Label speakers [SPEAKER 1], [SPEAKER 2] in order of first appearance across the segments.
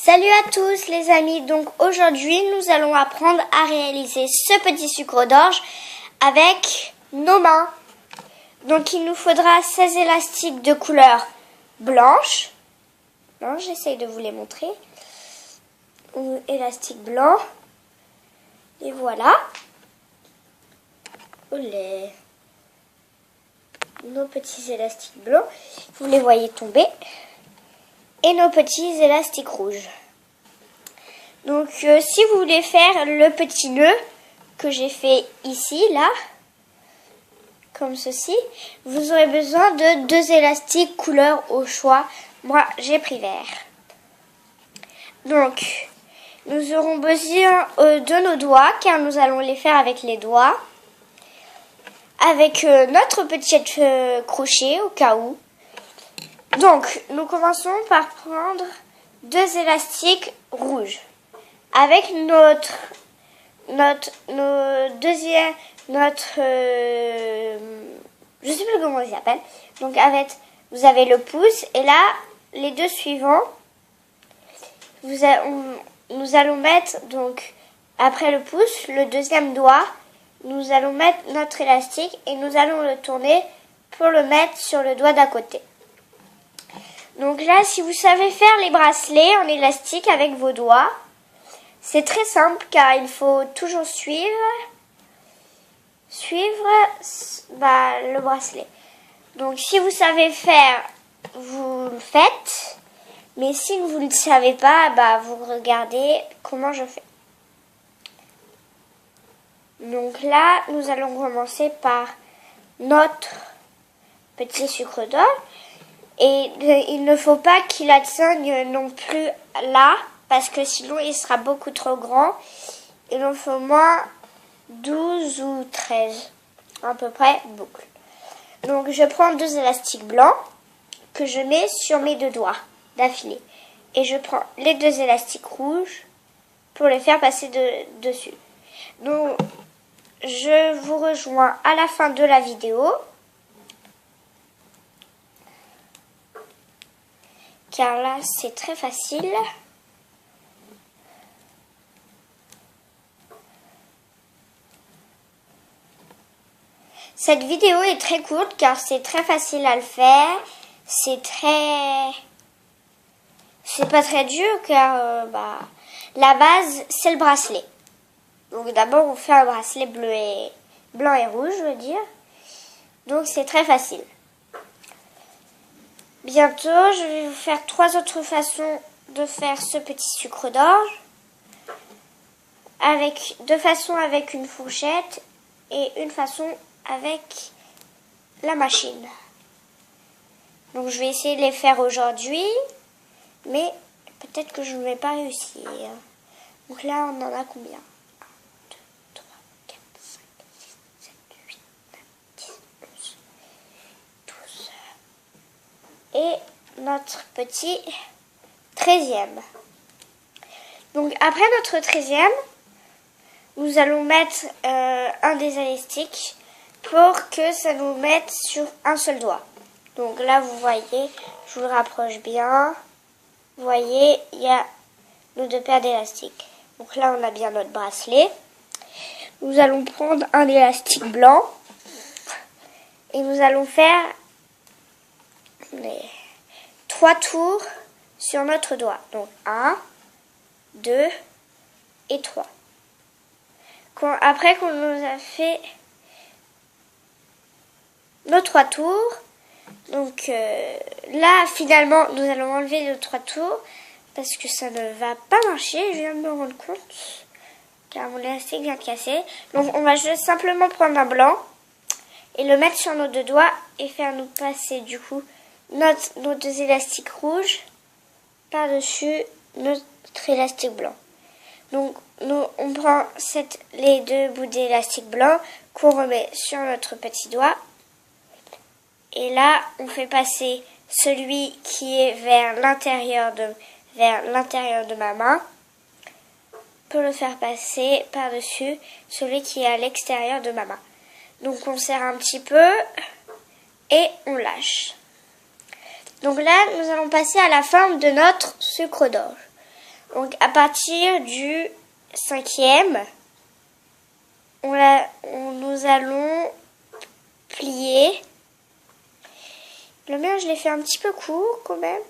[SPEAKER 1] Salut à tous les amis, donc aujourd'hui nous allons apprendre à réaliser ce petit sucre d'orge avec nos mains. Donc il nous faudra 16 élastiques de couleur blanche. Non, j'essaye de vous les montrer. Élastique blanc. Et voilà. Olé. Nos petits élastiques blancs, vous les voyez tomber. Et nos petits élastiques rouges. Donc si vous voulez faire le petit nœud que j'ai fait ici, là, comme ceci, vous aurez besoin de 2 élastiques couleur au choix. Moi, j'ai pris vert. Donc, nous aurons besoin de nos doigts, car nous allons les faire avec les doigts. Avec notre petit crochet, au cas où. Donc, nous commençons par prendre 2 élastiques rouges. Avec je sais plus comment il s'appelle. Donc, vous avez le pouce et là, les deux suivants, nous allons mettre, donc, après le pouce, le deuxième doigt, nous allons mettre notre élastique et nous allons le tourner pour le mettre sur le doigt d'à côté. Donc là, si vous savez faire les bracelets en élastique avec vos doigts, c'est très simple car il faut toujours suivre le bracelet. Donc si vous savez faire, vous le faites. Mais si vous ne le savez pas, vous regardez comment je fais. Donc là, nous allons commencer par notre petit sucre d'orge. Et il ne faut pas qu'il atteigne non plus là, parce que sinon il sera beaucoup trop grand. Il en faut au moins 12 ou 13, à peu près, boucles. Donc je prends 2 élastiques blancs que je mets sur mes 2 doigts d'affilée. Et je prends les 2 élastiques rouges pour les faire passer dessus. Donc je vous rejoins à la fin de la vidéo. Car là, c'est très facile. Cette vidéo est très courte car c'est très facile à le faire. C'est pas très dur car la base, c'est le bracelet. Donc d'abord, on fait un bracelet blanc et rouge, je veux dire. Donc c'est très facile. Bientôt, je vais vous faire 3 autres façons de faire ce petit sucre d'orge. Avec 2 façons avec une fourchette et une façon avec la machine. Donc je vais essayer de les faire aujourd'hui, mais peut-être que je ne vais pas réussir. Donc là, on en a combien ? 1, 2, 3, 4, 5, 6, 7, 8, 9, 10, 11, 12... Et notre petit 13e. Donc après notre 13e, nous allons mettre un des élastiques pour que ça nous mette sur un seul doigt. Donc là vous voyez, je vous le rapproche bien. Vous voyez, il y a nos 2 paires d'élastiques. Donc là on a bien notre bracelet. Nous allons prendre un élastique blanc et nous allons faire 3 tours sur notre doigt. Donc 1, 2 et 3. Après qu'on nous a fait nos 3 tours, donc là finalement nous allons enlever nos 3 tours parce que ça ne va pas marcher, je viens de me rendre compte car mon élastique vient de casser. Donc on va juste simplement prendre un blanc et le mettre sur nos 2 doigts et faire nous passer du coup nos 2 élastiques rouges par-dessus notre élastique blanc. Donc on prend les 2 bouts d'élastique blanc qu'on remet sur notre petit doigt. Et là, on fait passer celui qui est vers l'intérieur de ma main pour le faire passer par-dessus celui qui est à l'extérieur de ma main. Donc on serre un petit peu et on lâche. Donc là, nous allons passer à la forme de notre sucre d'orge. Donc à partir du 5e, nous allons plier. Le mien, je l'ai fait un petit peu court quand même.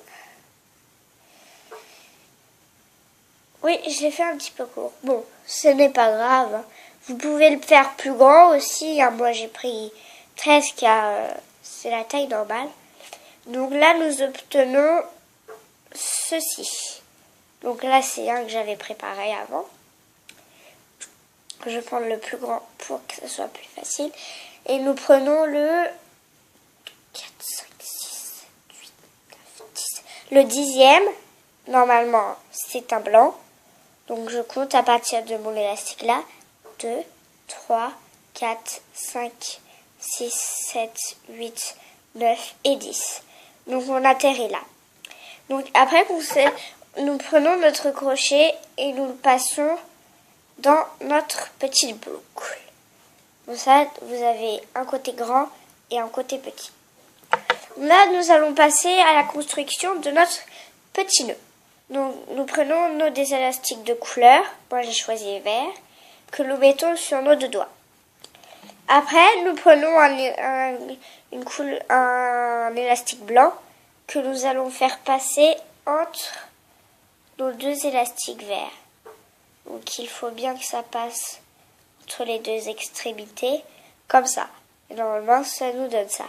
[SPEAKER 1] Oui, je l'ai fait un petit peu court. Bon, ce n'est pas grave. Vous pouvez le faire plus grand aussi. Moi, j'ai pris 13 car c'est la taille normale. Donc là, nous obtenons ceci. Donc là, c'est un que j'avais préparé avant. Je vais prendre le plus grand pour que ce soit plus facile. Et nous prenons le 4, 5, 6, 7, 8, 9, 10. Le 10e, normalement, c'est un blanc. Donc je compte à partir de mon élastique là. 2, 3, 4, 5, 6, 7, 8, 9 et 10. Donc on atterrit là. Donc après, nous prenons notre crochet et nous le passons dans notre petite boucle. Donc ça, vous avez un côté grand et un côté petit. Là, nous allons passer à la construction de notre petit nœud. Donc, nous prenons nos des élastiques de couleur, moi j'ai choisi vert, que nous mettons sur nos deux doigts. Après, nous prenons un élastique blanc que nous allons faire passer entre nos deux élastiques verts. Donc, il faut bien que ça passe entre les deux extrémités, comme ça. Et normalement, ça nous donne ça.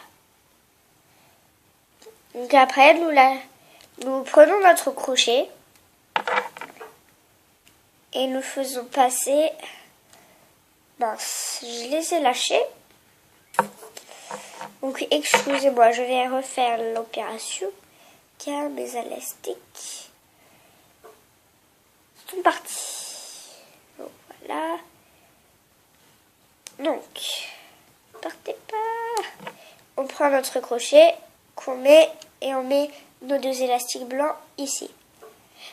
[SPEAKER 1] Donc après, nous prenons notre crochet et nous faisons passer... Mince, je les ai lâchés. Donc excusez-moi, je vais refaire l'opération car mes élastiques sont partis. Donc voilà. Donc, partez pas. On prend notre crochet qu'on met et on met nos deux élastiques blancs ici.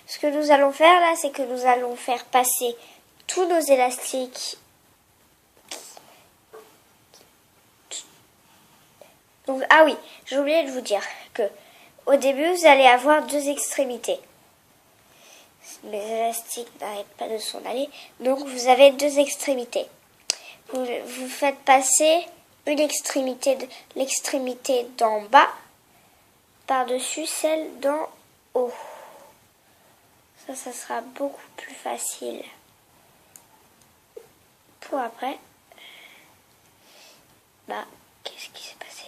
[SPEAKER 1] Ce que nous allons faire là, c'est que nous allons faire passer tous nos élastiques. Donc, ah oui, j'ai oublié de vous dire que au début, vous allez avoir deux extrémités. Mes élastiques n'arrêtent pas de s'en aller. Donc, vous avez deux extrémités. Vous faites passer une extrémité, l'extrémité d'en bas par-dessus celle d'en haut. Ça sera beaucoup plus facile pour après. Qu'est-ce qui s'est passé?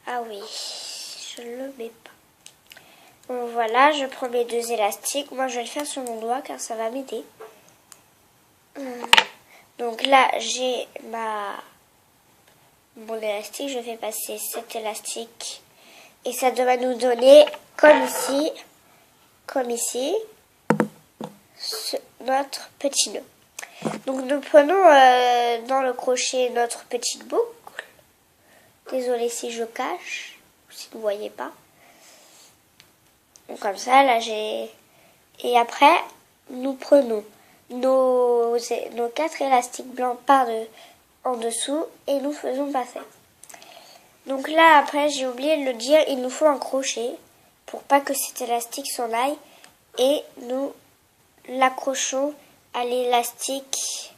[SPEAKER 1] Ah oui, je le mets pas. Bon, voilà, je prends mes deux élastiques. Moi, je vais le faire sur mon doigt car ça va m'aider. Donc là, j'ai mon élastique. Je fais passer cet élastique. Et ça doit nous donner, comme ici, notre petit nœud. Donc nous prenons dans le crochet notre petite boucle. Désolée si je cache, si vous ne voyez pas. Donc comme ça, là j'ai... Et après, nous prenons nos 4 élastiques blancs en dessous et nous faisons passer. Donc là, après, j'ai oublié de le dire, il nous faut un crochet pour pas que cet élastique s'en aille. Et nous l'accrochons à l'élastique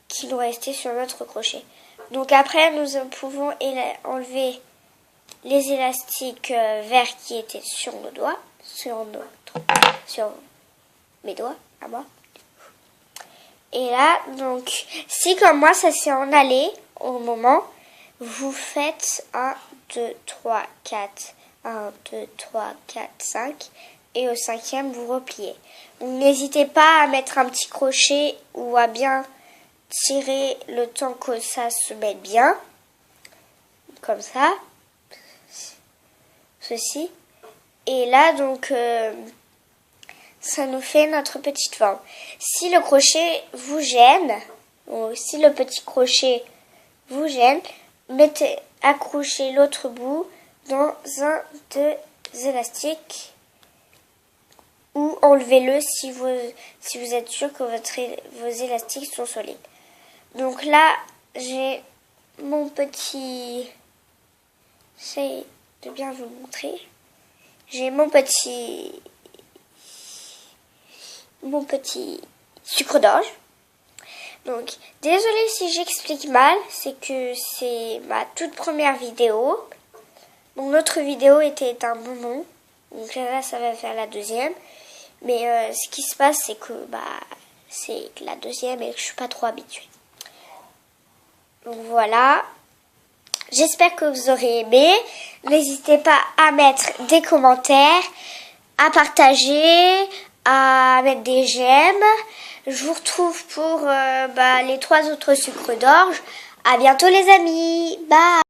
[SPEAKER 1] qui nous restait sur notre crochet. Donc après, nous pouvons enlever les élastiques verts qui étaient sur nos doigts, sur mes doigts à moi. Et là, donc, si comme moi, ça s'est en allé au moment, vous faites 1, 2, 3, 4, 1, 2, 3, 4, 5 et au 5e, vous repliez. Donc, n'hésitez pas à mettre un petit crochet ou à bien tirer le temps que ça se mette bien, comme ça, ceci. Et là, donc, ça nous fait notre petite forme. Si le crochet vous gêne, ou si le petit crochet vous gêne, accrochez l'autre bout dans un des élastiques ou enlevez-le si vous êtes sûr que vos élastiques sont solides. Donc là, j'ai mon petit... J'essaie de bien vous montrer. J'ai mon petit mon petit sucre d'orge. Donc, désolée si j'explique mal, c'est que c'est ma toute première vidéo. Donc, l'autre vidéo était un bonbon. Donc là, ça va faire la deuxième. Mais ce qui se passe, c'est que c'est la deuxième et que je suis pas trop habituée. Donc voilà. J'espère que vous aurez aimé. N'hésitez pas à mettre des commentaires, à partager, à mettre des j'aime. Je vous retrouve pour les 3 autres sucres d'orge. À bientôt les amis. Bye.